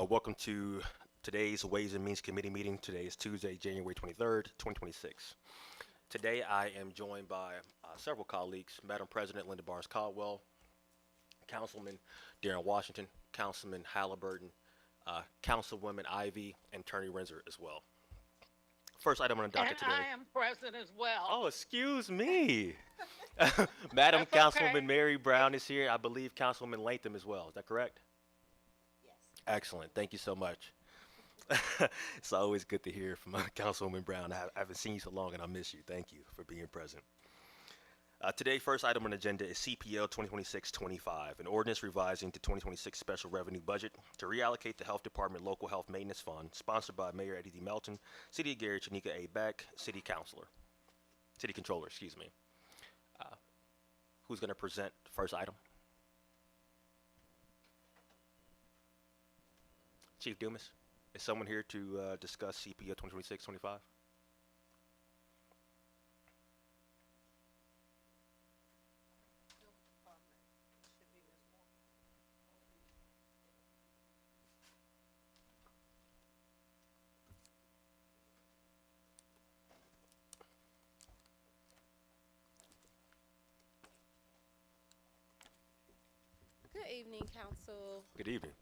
Welcome to today's Ways and Means Committee meeting. Today is Tuesday, January 23rd, 2026. Today I am joined by several colleagues, Madam President Linda Barnes Caldwell, Councilman Darren Washington, Councilman Halliburton, Councilwoman Ivy, and Attorney Renzer as well. First item on the And docket today. I am present as well. Oh, excuse me. Madam That's okay. Councilwoman Mary Brown is here. I believe Councilwoman Latham as well. Is that correct? Excellent. Thank you so much. It's always good to hear from Councilwoman Brown. I haven't seen you so long and I miss you. Thank you for being present. Today, first item on the agenda is CPL 2026-25, an ordinance revising the 2026 special revenue budget to reallocate the Health Department Local Health Maintenance Fund, sponsored by Mayor Eddie D. Melton, City of Gary, Chanika A. Beck, City Controller, excuse me. Uh, who's going to present the first item? Chief Dumas, is someone here to discuss CPL 2026-25? Good evening, Council. Good evening.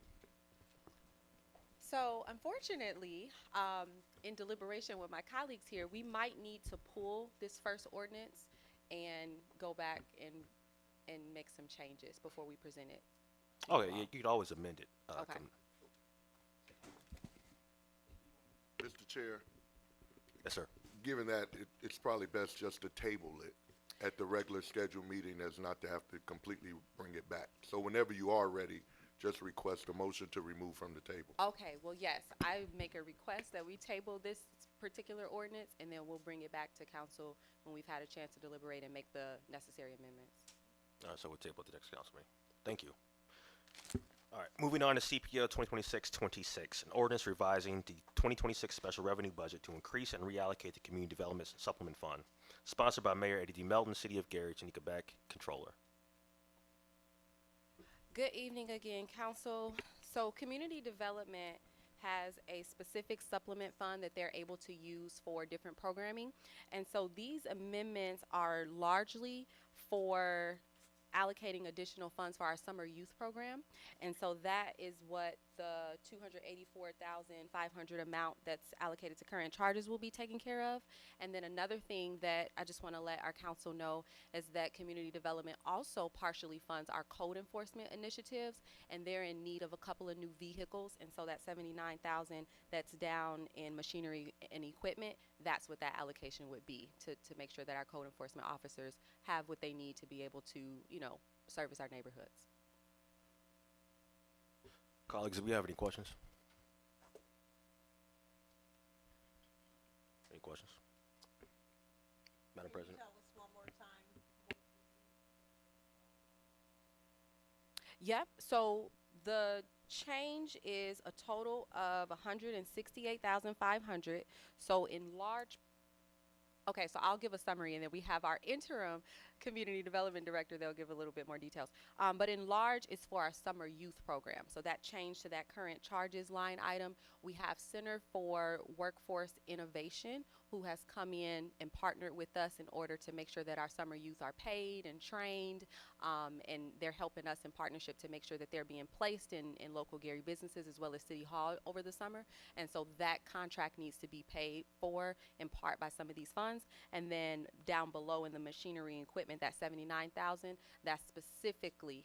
So, unfortunately, in deliberation with my colleagues here, we might need to pull this first ordinance and go back and make some changes before we present it. to Okay, you all. you could always amend it. Okay. Mr. Chair, Yes, sir. given that it's probably best just to table it at the regular scheduled meeting as not to have to completely bring it back. So whenever you are ready, just request a motion to remove from the table. Okay, well, yes, I make a request that we table this particular ordinance, and then we'll bring it back to council when we've had a chance to deliberate and make the necessary amendments. So we'll table it the next council meeting. Thank you. All right, moving on to CPL 2026-26, an ordinance revising the 2026 special revenue budget to increase and reallocate the Community Development Supplement Fund, sponsored by Mayor Eddie D. Melton, City of Gary, Chanika Beck, Controller. Good evening again, council. So community development has a specific supplement fund that they're able to use for different programming. And so these amendments are largely for allocating additional funds for our summer youth program. And so that is what the 284,500 amount that's allocated to current charges will be taken care of. And then another thing that I just want to let our council know is that community development also partially funds our code enforcement initiatives, and they're in need of a couple of new vehicles. And so that 79,000 that's down in machinery and equipment, that's what that allocation would be to make sure that our code enforcement officers have what they need to be able to, service our neighborhoods. Colleagues, do we have any questions? Any questions? Madam President? Tell us one more time. Yep. So the change is a total of 168,500. So in large, okay, so I'll give a summary, and then we have our interim community development director. They'll give a little bit more details. But in large, it's for our summer youth program. So that change to that current charges line item. We have Center for Workforce Innovation, who has come in and partnered with us in order to make sure that our summer youth are paid and trained, and they're helping us in partnership to make sure that they're being placed in local Gary businesses as well as City Hall over the summer. And so that contract needs to be paid for in part by some of these funds. And then down below in the machinery and equipment, that 79,000, that's specifically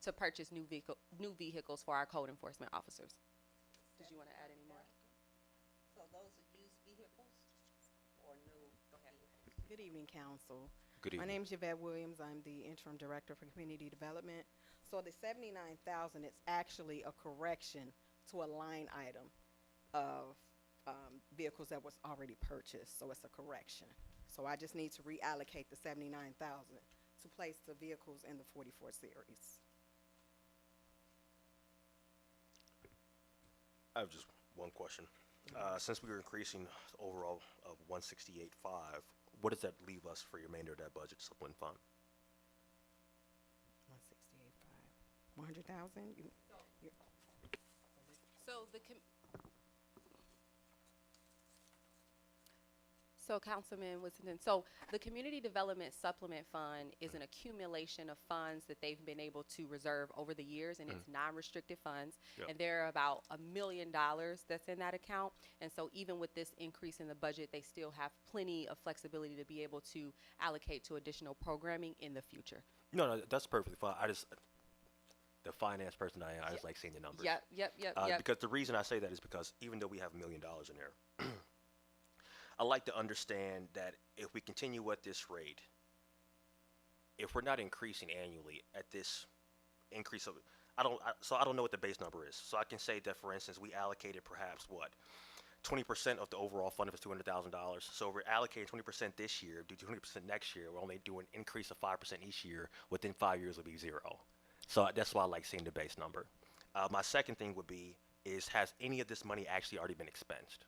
to purchase new vehicles for our code enforcement officers. Did you want to add any more? So those are used vehicles or new vehicles? Good evening, Council. Good My evening. name is Yvette Williams. I'm the Interim Director for Community Development. So the 79,000 is actually a correction to a line item of vehicles that was already purchased. So it's a correction. So I just need to reallocate the 79,000 to place the vehicles in the 44 series. I have just one question. Since we were increasing the overall of 168.5, what does that leave us for your remainder of that budget supplement fund? 168.5. 100,000. So so Councilman Whittington, so the Community Development Supplement Fund is an accumulation of funds that they've been able to reserve over the years, and it's non-restricted funds. Yep. And there are about $1 million that's in that account. And so even with this increase in the budget, they still have plenty of flexibility to be able to allocate to additional programming in the future. No, that's perfectly fine. The finance person I just like seeing the numbers. Yep. Because the reason I say that is because even though we have $1 million in there, I like to understand that if we continue at this rate, if we're not increasing annually at this increase of, I don't know what the base number is. So I can say that, for instance, we allocated perhaps 20% of the overall fund if it's $200,000. So we're allocating 20% this year, do 20% next year. We're only doing an increase of 5% each year. Within 5 years, it'll be zero. So that's why I like seeing the base number. My second thing would be has any of this money actually already been expensed?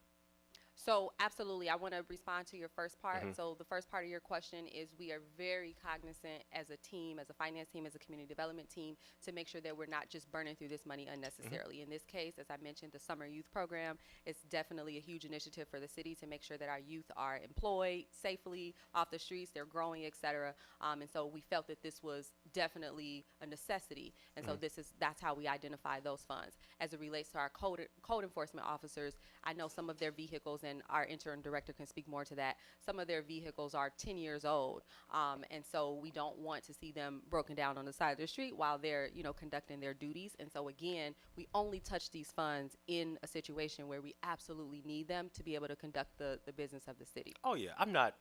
So absolutely, I want to respond to your first part. So the first part of your question is we are very cognizant as a team, as a finance team, as a community development team, to make sure that we're not just burning through this money unnecessarily. In this case, as I mentioned, the summer youth program is definitely a huge initiative for the city to make sure that our youth are employed safely off the streets, they're growing, et cetera. And so we felt that this was definitely a necessity. And so that's how we identify those funds. As it relates to our code enforcement officers, I know some of their vehicles, and our interim director can speak more to that, some of their vehicles are 10 years old. And so we don't want to see them broken down on the side of the street while they're, conducting their duties. And so again, we only touch these funds in a situation where we absolutely need them to be able to conduct the business of the city. Oh yeah, I'm not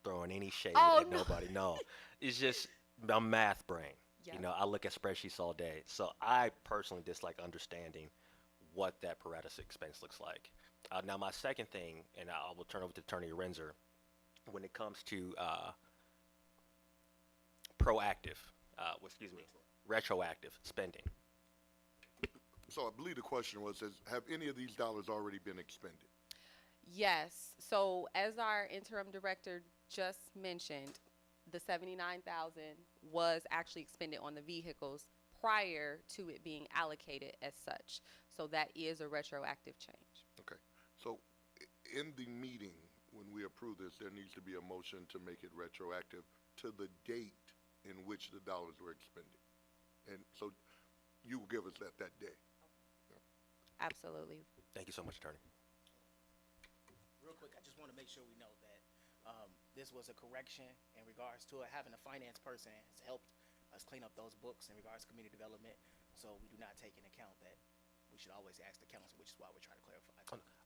throwing any shade Oh, at no. nobody. No, it's just my math brain. Yeah. I look at spreadsheets all day, so I personally dislike understanding what that per rata expense looks like. Now, my second thing, and I will turn over to Attorney Renzer, when it comes to retroactive spending. So I believe the question was, have any of these dollars already been expended? Yes. So as our interim director just mentioned, the 79,000 was actually expended on the vehicles prior to it being allocated as such. So that is a retroactive change. Okay. So in the meeting, when we approve this, there needs to be a motion to make it retroactive to the date in which the dollars were expended. And so you will give us that day. Absolutely. Thank you so much, Attorney. Real quick, I just want to make sure we know that this was a correction in regards to it. Having a finance person has helped us clean up those books in regards to community development. So we do not take into account that we should always ask the council, which is why we're trying to clarify.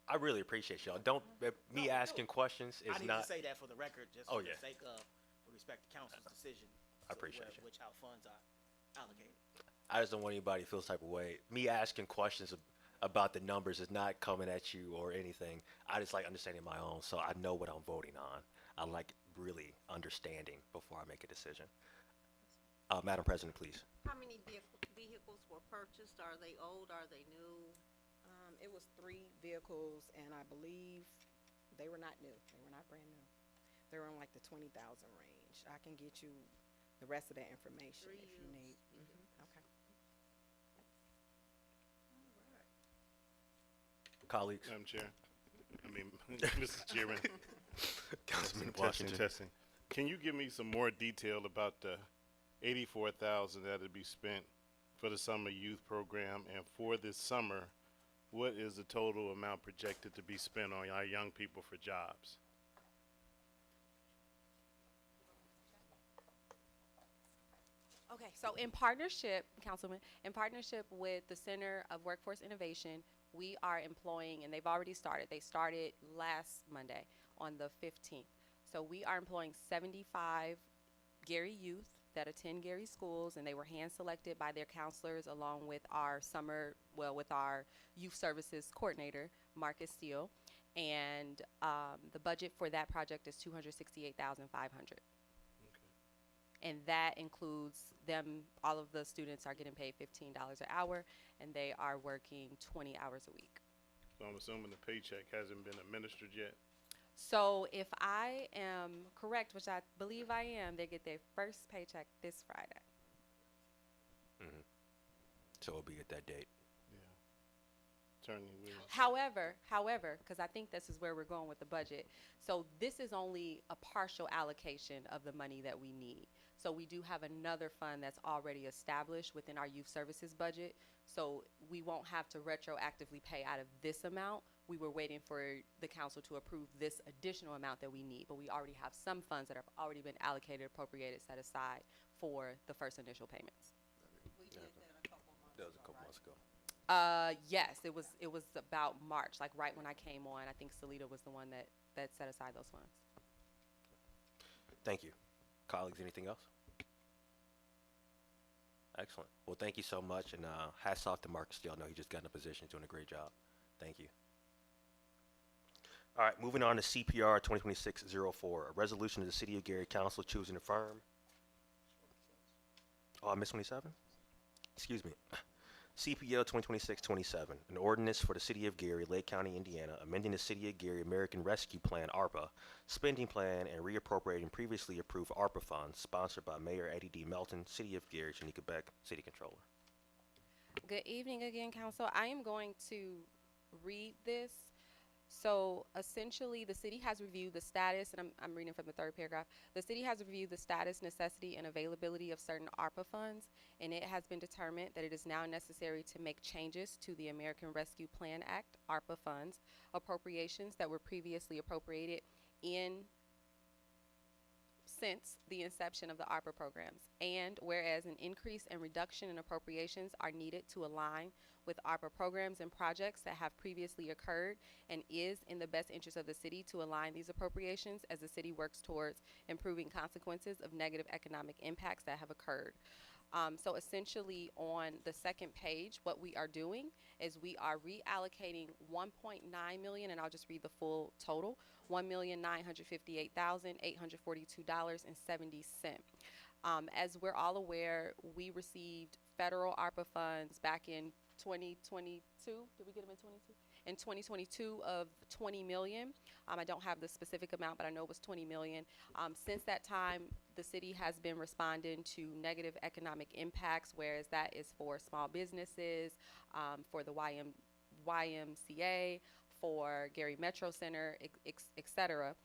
I really appreciate y'all. Don't me No, asking questions is I need not. to say that for the record, just Oh, for yeah. the sake of, with respect to council's decision. I appreciate you. Which how funds are allocated. I just don't want anybody to feel some type of way. Me asking questions about the numbers is not coming at you or anything. I just like understanding my own, so I know what I'm voting on. I like really understanding before I make a decision. Madam President, please. How many vehicles were purchased? Are they old? Are they new? It was 3 vehicles, and I believe they were not new. They were not brand new. They were in like the 20,000 range. I can get you the rest of that information 3 if you used need. vehicles. Okay. Colleagues. Madam Chair, Mr. Chairman. Councilman Testing, Washington. testing. Can you give me some more detail about the 84,000 that'll be spent for the summer youth program, and for this summer, what is the total amount projected to be spent on our young people for jobs? Okay, so in partnership, Councilman, in partnership with the Center of Workforce Innovation, we are employing, and they've already started. They started last Monday on the 15th. So we are employing 75 Gary youth that attend Gary schools, and they were hand selected by their counselors along with our with our youth services coordinator, Marcus Steele. And the budget for that project is $268,500. And that includes them, all of the students are getting paid $15 an hour, and they are working 20 hours a week. So I'm assuming the paycheck hasn't been administered yet? So if I am correct, which I believe I am, they get their first paycheck this Friday. So it'll be at that date. Attorney Williams. However, because I think this is where we're going with the budget. So this is only a partial allocation of the money that we need. So we do have another fund that's already established within our youth services budget. So we won't have to retroactively pay out of this amount. We were waiting for the council to approve this additional amount that we need, but we already have some funds that have already been allocated, appropriated, set aside for the first initial payments. We did that a couple months That was a ago, couple right? months ago. Yes, it was about March, like right when I came on. I think Salita was the one that set aside those funds. Thank you. Colleagues, anything else? Excellent. Well, thank you so much, and hats off to Marcus. Y'all know he just got in a position, doing a great job. Thank you. All right, moving on to CPR 2026-04, a resolution of the City of Gary Council choosing a firm. Oh, I missed 27? Excuse me. CPL 2026-27, an ordinance for the City of Gary, Lake County, Indiana, amending the City of Gary American Rescue Plan, ARPA, spending plan, and reappropriating previously approved ARPA funds, sponsored by Mayor Eddie D. Melton, City of Gary, Shanika Beck, City Controller. Good evening again, Council. I am going to read this. So essentially, the city has reviewed the status, and I'm reading from the third paragraph. The city has reviewed the status, necessity, and availability of certain ARPA funds, and it has been determined that it is now necessary to make changes to the American Rescue Plan Act, ARPA funds, appropriations that were previously appropriated since the inception of the ARPA programs. And whereas an increase and reduction in appropriations are needed to align with ARPA programs and projects that have previously occurred, and is in the best interest of the city to align these appropriations as the city works towards improving consequences of negative economic impacts that have occurred. So essentially on the second page, what we are doing is we are reallocating 1.9 million, and I'll just read the full total, $1,958,842.70. As we're all aware, we received federal ARPA funds back in 2022. Did we get them in 22? In 2022 of 20 million. I don't have the specific amount, but I know it was 20 million. Since that time, the city has been responding to negative economic impacts, whereas that is for small businesses, for the YMCA, for Gary Metro Center, et cetera.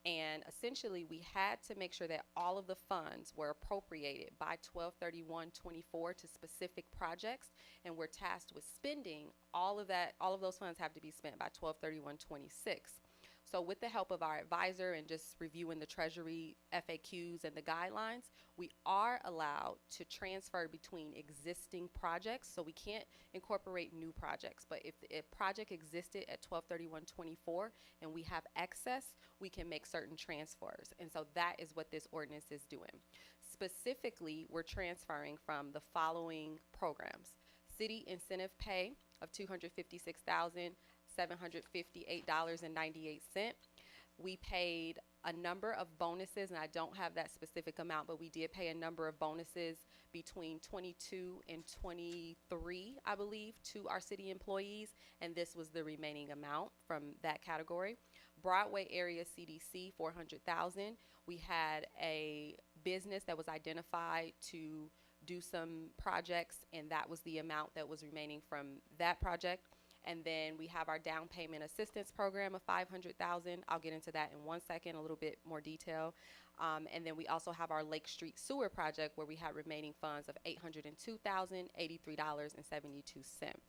And essentially, we had to make sure that all of the funds were appropriated by 12/31/24 to specific projects, and we're tasked with spending all of that. All of those funds have to be spent by 12/31/26. So with the help of our advisor and just reviewing the Treasury FAQs and the guidelines, we are allowed to transfer between existing projects. So we can't incorporate new projects, but if a project existed at 12/31/24 and we have excess, we can make certain transfers. And so that is what this ordinance is doing. Specifically, we're transferring from the following programs: city incentive pay of $256,758.98. We paid a number of bonuses, and I don't have that specific amount, but we did pay a number of bonuses between 22 and 23, I believe, to our city employees, and this was the remaining amount from that category. Broadway area CDC, 400,000. We had a business that was identified to do some projects, and that was the amount that was remaining from that project. And then we have our down payment assistance program of 500,000. I'll get into that in 1 second, a little bit more detail. And then we also have our Lake Street Sewer project, where we had remaining funds of $802,083.72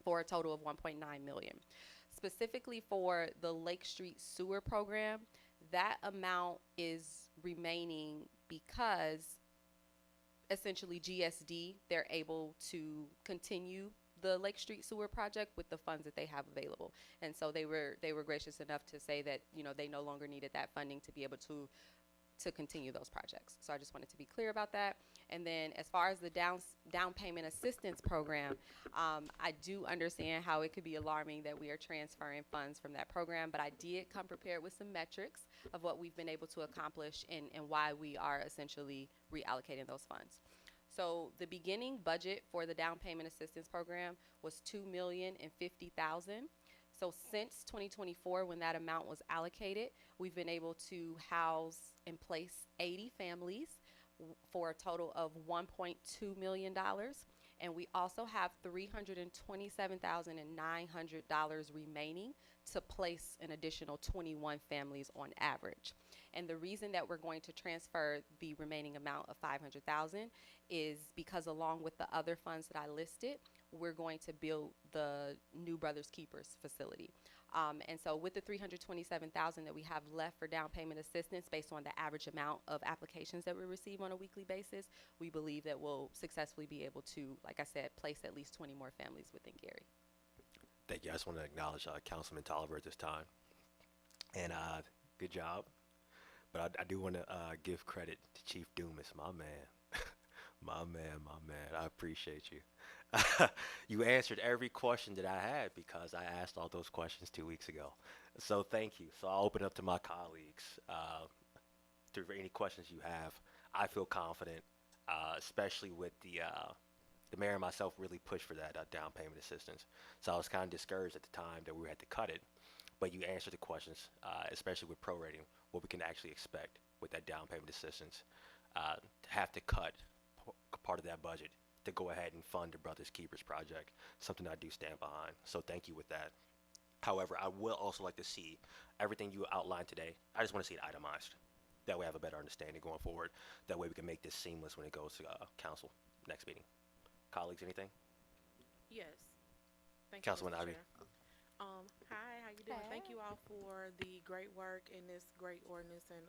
for a total of 1.9 million. Specifically for the Lake Street Sewer program, that amount is remaining because essentially GSD, they're able to continue the Lake Street Sewer project with the funds that they have available. And so they were gracious enough to say that, you know, they no longer needed that funding to be able to continue those projects. So I just wanted to be clear about that. And then as far as the down payment assistance program, I do understand how it could be alarming that we are transferring funds from that program, but I did come prepared with some metrics of what we've been able to accomplish and why we are essentially reallocating those funds. So the beginning budget for the down payment assistance program was $2,050,000. So since 2024, when that amount was allocated, we've been able to house and place 80 families for a total of $1.2 million. And we also have $327,900 remaining to place an additional 21 families on average. And the reason that we're going to transfer the remaining amount of 500,000 is because along with the other funds that I listed, we're going to build the New Brothers Keepers facility. And so with the 327,000 that we have left for down payment assistance based on the average amount of applications that we receive on a weekly basis, we believe that we'll successfully be able to, like I said, place at least 20 more families within Gary. Thank you. I just want to acknowledge Councilman Tolliver at this time. And good job. But I do want to give credit to Chief Dumas, my man. My man, my man. I appreciate you. You answered every question that I had because I asked all those questions 2 weeks ago. So thank you. So I'll open up to my colleagues to any questions you have. I feel confident, especially with the mayor and myself really pushed for that down payment assistance. So I was kind of discouraged at the time that we had to cut it. But you answered the questions, especially with prorating, what we can actually expect with that down payment assistance. To have to cut part of that budget to go ahead and fund the Brothers Keepers project, something I do stand behind. So thank you with that. However, I will also like to see everything you outlined today. I just want to see it itemized. That way I have a better understanding going forward. That way we can make this seamless when it goes to council next meeting. Colleagues, anything? Yes. Thank you, Councilman Mr. Ivy. Chair. Hi, how you doing? Thank you all for the great work in this great ordinance and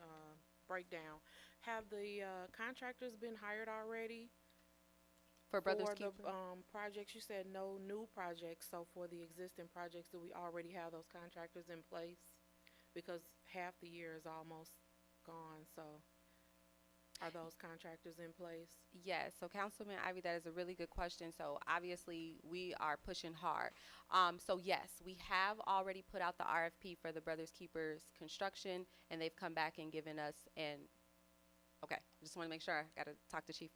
breakdown. Have the contractors been hired already For Brothers for Keepers? the projects? You said no new projects, so for the existing projects, do we already have those contractors in place? Because half the year is almost gone, so are those contractors in place? Yes, so Councilman Ivy, that is a really good question. So obviously we are pushing hard. So yes, we have already put out the RFP for the Brothers Keepers construction, and they've come back and given us okay, just want to make sure, I got to talk to Chief.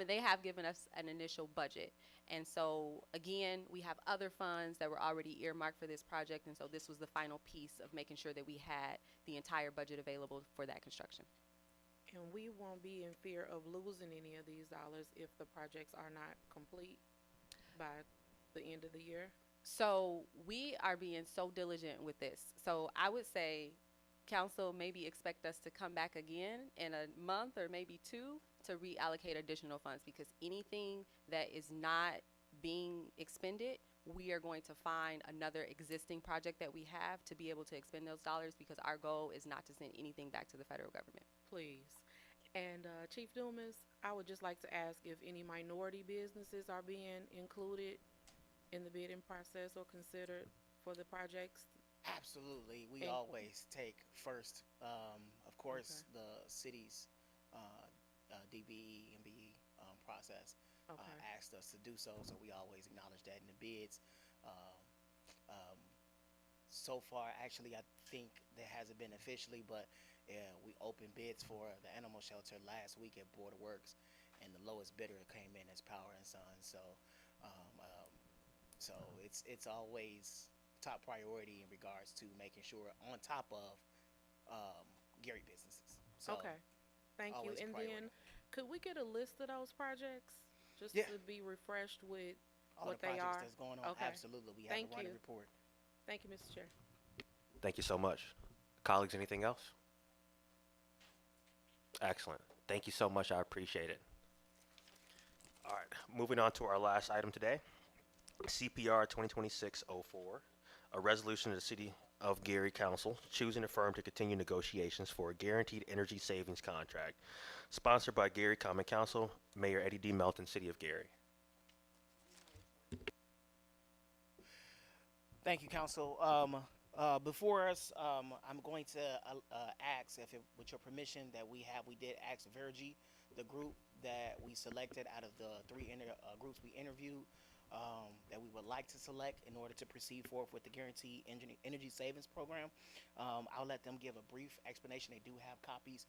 They have given us an initial budget. And so again, we have other funds that were already earmarked for this project. And so this was the final piece of making sure that we had the entire budget available for that construction. And we won't be in fear of losing any of these dollars if the projects are not complete by the end of the year? So we are being so diligent with this. So I would say council maybe expect us to come back again in a month or maybe two to reallocate additional funds, because anything that is not being expended, we are going to find another existing project that we have to be able to expend those dollars, because our goal is not to send anything back to the federal government. Please. And Chief Dumas, I would just like to ask if any minority businesses are being included in the bidding process or considered for the projects? Absolutely. We And- always take first, of course, the city's DBE and BE process Okay. asked us to do so, so we always acknowledge that in the bids. Um, um, so far, actually, I think there hasn't been officially, but we opened bids for the animal shelter last week at Board of Works, and the lowest bidder came in as Power and Sons. So, so it's always top priority in regards to making sure on top of Gary businesses. So, Okay. Thank you. always And priority. then, could we get a list of those projects? Just Yeah. to be refreshed with all what the they projects are? that's going on, Okay. absolutely. We have Thank a running you. report. Thank you, Mr. Chair. Thank you so much. Colleagues, anything else? Excellent. Thank you so much. I appreciate it. All right, moving on to our last item today, CPR 2026-04, a resolution of the City of Gary Council choosing a firm to continue negotiations for a guaranteed energy savings contract, sponsored by Gary Common Council, Mayor Eddie D. Melton, City of Gary. Thank you, Council. Before us, I'm going to ask, with your permission, that we did ask Vergy, the group that we selected out of the three groups we interviewed, that we would like to select in order to proceed forward with the Guaranteed Energy Savings Program. I'll let them give a brief explanation. They do have copies,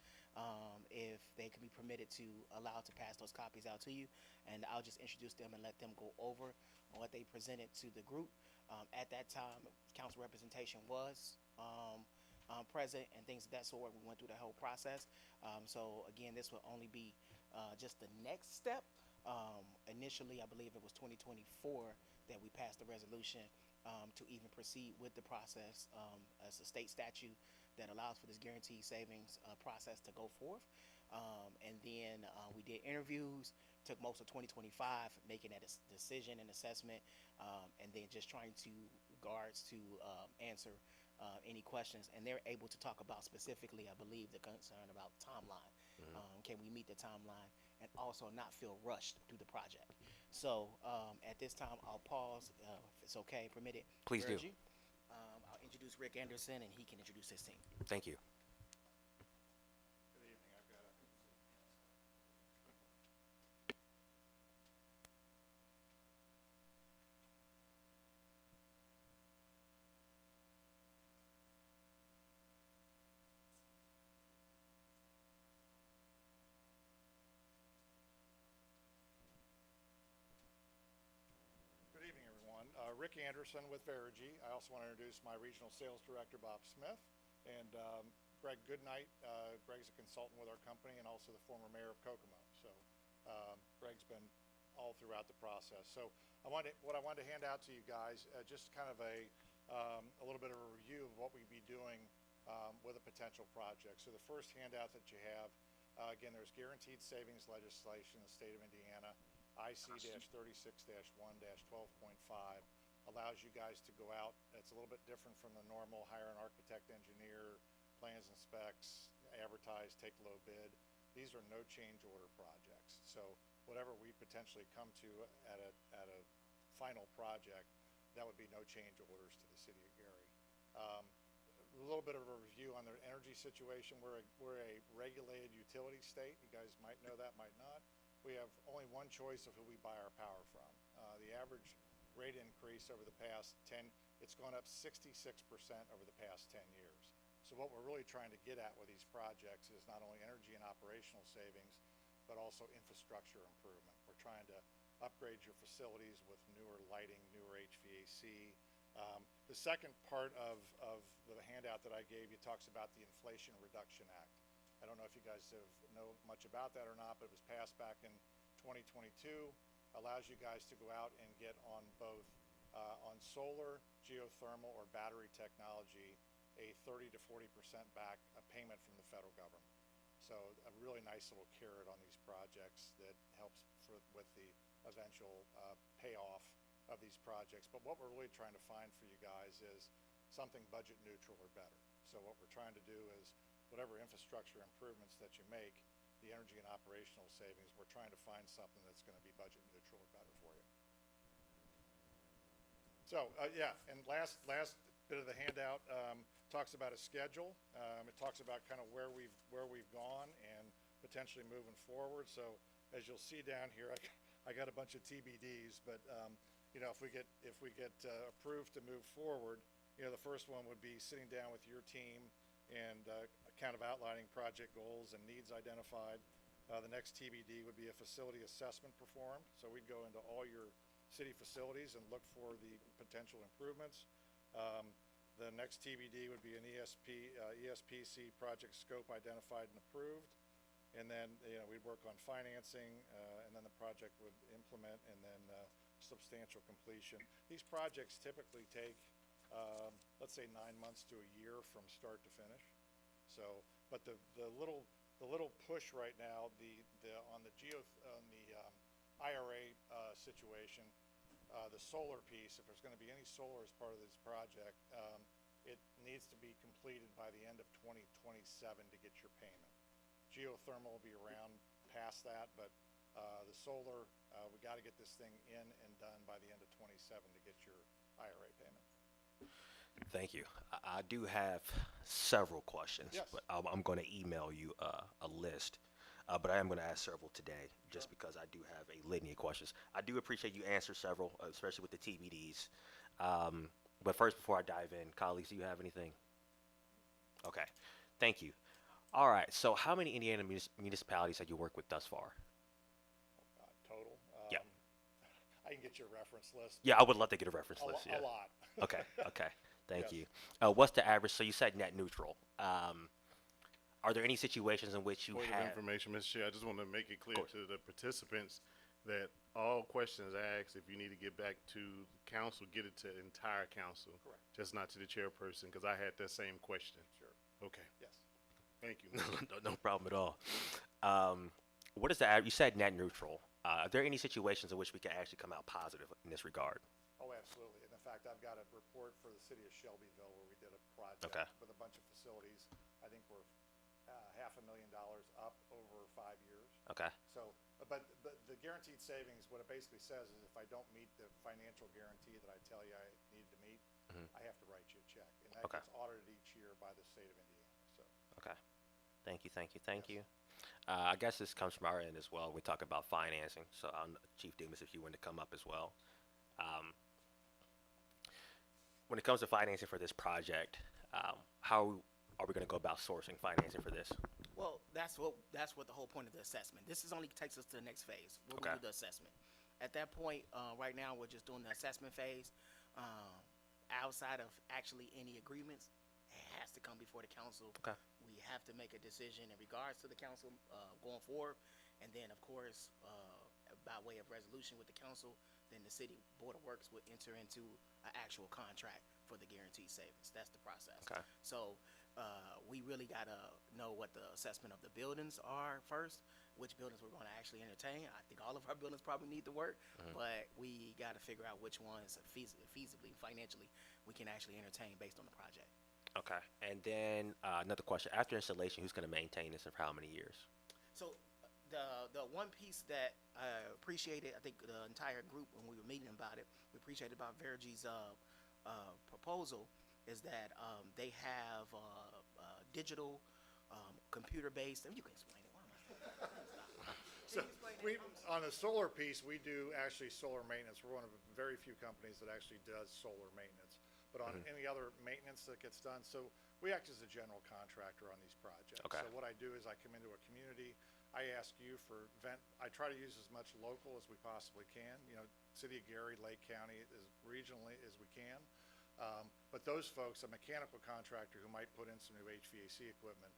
if they can be permitted to allow to pass those copies out to you. And I'll just introduce them and let them go over what they presented to the group. At that time, council representation was present and things of that sort. We went through the whole process. So again, this will only be just the next step Initially, I believe it was 2024 that we passed the resolution to even proceed with the process as a state statute that allows for this guaranteed savings process to go forth. And then we did interviews, took most of 2025 making that decision and assessment, and then just trying to guards to answer any questions. And they're able to talk about specifically, I believe, the concern about timeline. Can we meet the timeline and also not feel rushed through the project? So at this time, I'll pause, if it's okay, permitted. Please do. Reggie. I'll introduce Rick Anderson, and he can introduce his team. Thank you. Good evening. I've got Good evening, everyone. Rick Anderson with Verigy. I also want to introduce my regional sales director, Bob Smith, and Greg Goodnight. Greg's a consultant with our company and also the former mayor of Kokomo. So Greg's been all throughout the process. So what I wanted to hand out to you guys, just kind of a little bit of a review of what we'd be doing with a potential project. So the first handout that you have, again, there's guaranteed savings legislation in the state of Indiana. IC-36-1-12.5 allows you guys to go out. It's a little bit different from the normal hire an architect, engineer, plans and specs, advertise, take low bid. These are no change order projects. So whatever we potentially come to at a final project, that would be no change orders to the city of Gary. A little bit of a review on their energy situation. We're a regulated utility state. You guys might know that, might not. We have only one choice of who we buy our power from. The average rate increase over the past 10, it's gone up 66% over the past 10 years. So what we're really trying to get at with these projects is not only energy and operational savings, but also infrastructure improvement. We're trying to upgrade your facilities with newer lighting, newer HVAC. The second part of the handout that I gave you talks about the Inflation Reduction Act. I don't know if you guys know much about that or not, but it was passed back in 2022. Allows you guys to go out and get on both on solar, geothermal, or battery technology a 30 to 40% back payment from the federal government. So a really nice little carrot on these projects that helps with the eventual payoff of these projects. But what we're really trying to find for you guys is something budget neutral or better. So what we're trying to do is whatever infrastructure improvements that you make, the energy and operational savings, we're trying to find something that's going to be budget neutral or better for you. So yeah, and last bit of the handout talks about a schedule. It talks about kind of where we've gone and potentially moving forward. So as you'll see down here, I got a bunch of TBDs, but you know, if we get approved to move forward, you know, the first one would be sitting down with your team and kind of outlining project goals and needs identified. The next TBD would be a facility assessment performed. So we'd go into all your city facilities and look for the potential improvements. The next TBD would be an ESPC project scope identified and approved. And then, you know, we'd work on financing, and then the project would implement, and then substantial completion. These projects typically take, let's say, 9 months to a year from start to finish. So, but the little push right now, on the IRA situation, the solar piece, if there's going to be any solar as part of this project, it needs to be completed by the end of 2027 to get your payment. Geothermal will be around past that, but the solar, we got to get this thing in and done by the end of 27 to get your IRA payment. Thank you. I do have several questions, Yes. but I'm going to email you a list. But I am going to ask several today, just because I do have a litany of questions. I do appreciate you answer several, especially with the TBDs. But first, before I dive in, colleagues, do you have anything? Okay, thank you. All right, so how many Indiana municipalities have you worked with thus far? Total. Yeah. I can get you a reference list. Yeah, I would love to get a reference list. Yeah. A lot. Okay, okay, thank Yes. you. What's the average? So you said net neutral. Are there any situations in which you Point of have? information, Mr. Chair, I just want to make it clear Go to the participants that all questions asked, if you need to get back to council, get it to entire council. Correct. Just not to the chairperson, because I had that same question. Sure. Okay, Yes. thank you. No problem at all. What is the, you said net neutral. Are there any situations in which we can actually come out positive in this regard? Oh, absolutely. And in fact, I've got a report for the city of Shelbyville where we did a project Okay. with a bunch of facilities. I think we're $500,000 up over 5 years. Okay. So, but the guaranteed savings, what it basically says is if I don't meet the financial guarantee that I tell you I need to meet, I have to write you a check. And that Okay. gets audited each year by the state of Indiana, so. Okay. Thank you. Thank you. Thank you. I guess this comes from our end as well. We talk about financing. So, Chief Dumas, if you want to come up as well. When it comes to financing for this project, how are we going to go about sourcing financing for this? Well, that's what the whole point of the assessment. This is only takes us to the next phase. We're Okay. gonna do the assessment. At that point, right now we're just doing the assessment phase. Outside of actually any agreements, it has to come before the council. Okay. We have to make a decision in regards to the council going forward, and then of course, by way of resolution with the council, then the city board of works would enter into an actual contract for the guaranteed savings. That's the process. Okay. So we really gotta know what the assessment of the buildings are first, which buildings we're gonna actually entertain. I think all of our buildings probably need to work, but we gotta figure out which ones feasibly, financially, we can actually entertain based on the project. Okay. And then another question. After installation, who's going to maintain this and for how many years? So the one piece that I appreciated, I think the entire group when we were meeting about it, we appreciated about Verigy's proposal is that they have digital computer-based, and you can explain it. Why am I? So we, on the solar piece, we do actually solar maintenance. We're one of the very few companies that actually does solar maintenance. But on any other maintenance that gets done, so we act as a general contractor on these projects. Okay. So what I do is I come into a community, I ask you for I try to use as much local as we possibly can. You know, City of Gary, Lake County, as regionally as we can. But those folks, a mechanical contractor who might put in some new HVAC equipment,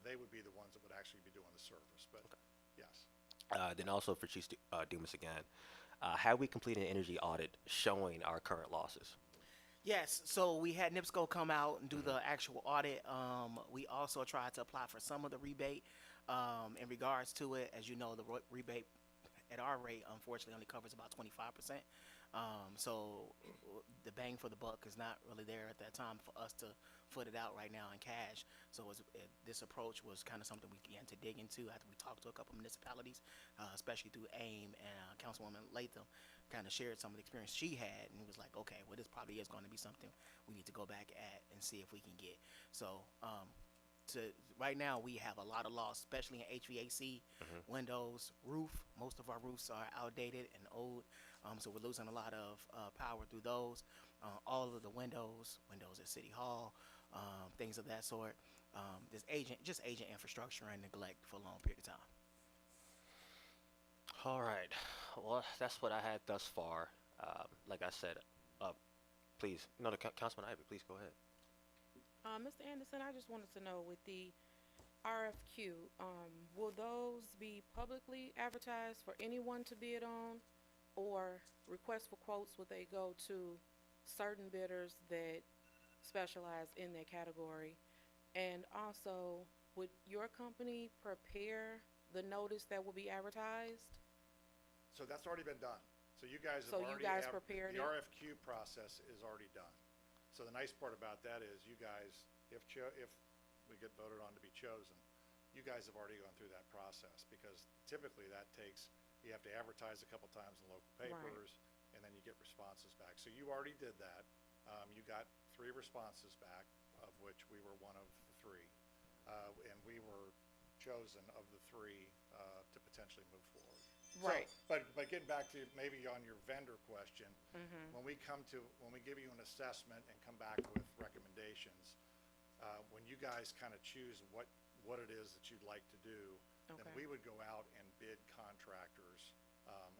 they would be the ones that would actually be doing the service. But yes. Then also for Chief Dumas again, have we completed an energy audit showing our current losses? Yes, so we had NIPSCO come out and do the actual audit. We also tried to apply for some of the rebate in regards to it. As you know, the rebate at our rate, unfortunately, only covers about 25%. So the bang for the buck is not really there at that time for us to foot it out right now in cash. So this approach was kind of something we began to dig into after we talked to a couple municipalities, especially through AIM, and Councilwoman Latham kind of shared some of the experience she had, and it was like, okay, well, this probably is going to be something we need to go back at and see if we can get. So right now we have a lot of loss, especially in HVAC, windows, roof. Most of our roofs are outdated and old, so we're losing a lot of power through those. All of the windows at City Hall, things of that sort. There's agent infrastructure and neglect for a long period of time. All right. Well, that's what I had thus far. Like I said, please, no, Councilman Ivy, please go ahead. Mr. Anderson, I just wanted to know with the RFQ, will those be publicly advertised for anyone to bid on, or requests for quotes, would they go to certain bidders that specialize in their category? And also, would your company prepare the notice that will be advertised? So that's already been done. So you guys have So you already guys prepared the it? RFQ process is already done. So the nice part about that is you guys, if we get voted on to be chosen, you guys have already gone through that process, because typically that takes, you have to advertise a couple times in local papers, and then you get responses back. So you already did that. You got 3 responses back, of which we were one of the 3. And we were chosen of the 3 to potentially move forward. Right. So, but getting back to maybe on your vendor question, when we give you an assessment and come back with recommendations, when you guys kind of choose what it is that you'd like to do, then we would go out and bid contractors,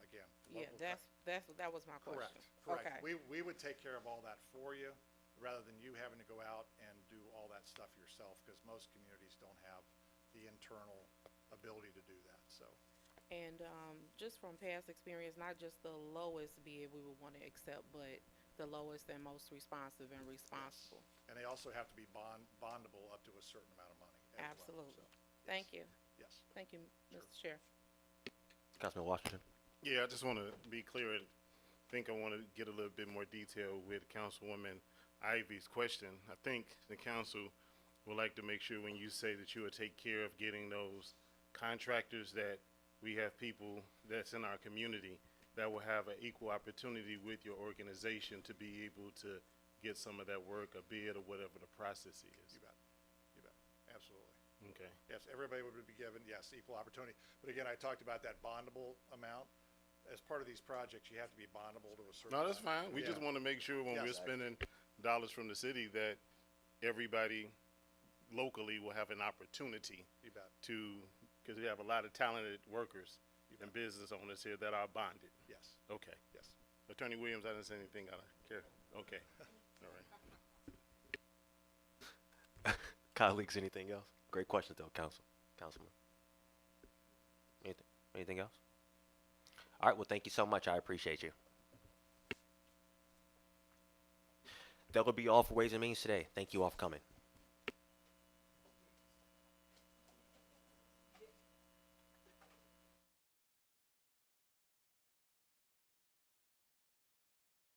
again. Yeah, local that was my question. Correct. Okay. We would take care of all that for you, rather than you having to go out and do all that stuff yourself, because most communities don't have the internal ability to do that, so. And just from past experience, not just the lowest bid we would want to accept, but the lowest and most responsive and responsible. And they also have to be bondable up to a certain amount of money as well. Absolutely. So, yes. Thank you. Yes. Thank you, Sure. Mr. Chair. Councilman Washington. Yeah, I just want to be clear. I think I want to get a little bit more detail with Councilwoman Ivy's question. I think the council would like to make sure when you say that you will take care of getting those contractors, that we have people that's in our community that will have an equal opportunity with your organization to be able to get some of that work, a bid, or whatever the process is. You bet. You bet. Absolutely. Okay. Yes, everybody would be given, yes, equal opportunity. But again, I talked about that bondable amount. As part of these projects, you have to be bondable to a certain. No, that's amount. fine. We just Yeah. want to make sure when Yes. we're spending dollars from the city that everybody locally will have an opportunity You bet. to, because we have a lot of talented workers and business owners here that are bonded. Yes. Okay. Yes. Attorney Williams, I didn't say anything out of care. Okay. All right. Colleagues, anything else? Great question, though, Councilman. Anything else? All right, well, thank you so much. I appreciate you. That will be all for Ways and Means today. Thank you all for coming.